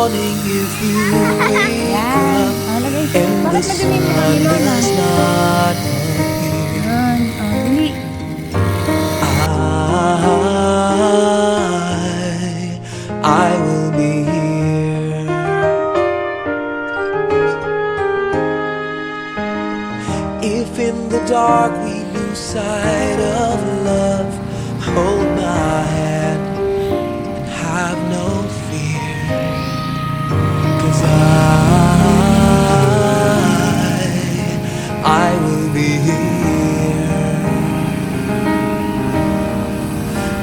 morning if you wake Yan. up Lagay siya. and the Bakit nag-name mo sun ni Lola? does not appear, Yan. Dali. I will be here. If in the dark we lose sight of love, hold my hand and have no fear, 'cause I will be here.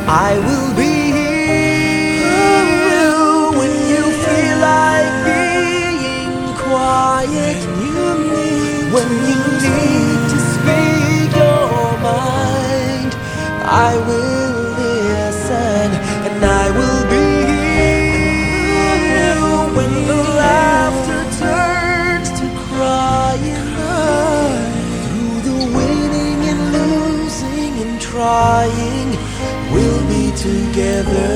I will be here when you feel like being quiet. When you need to speak your mind, I will listen and I will be here when the laughter turns to crying. Through the winning and losing and trying, we'll be together,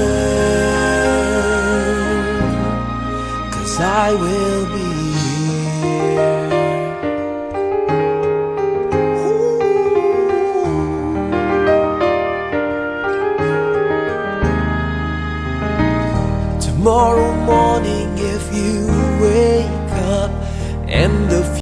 'cause I will be here. Tomorrow morning if you wake up and the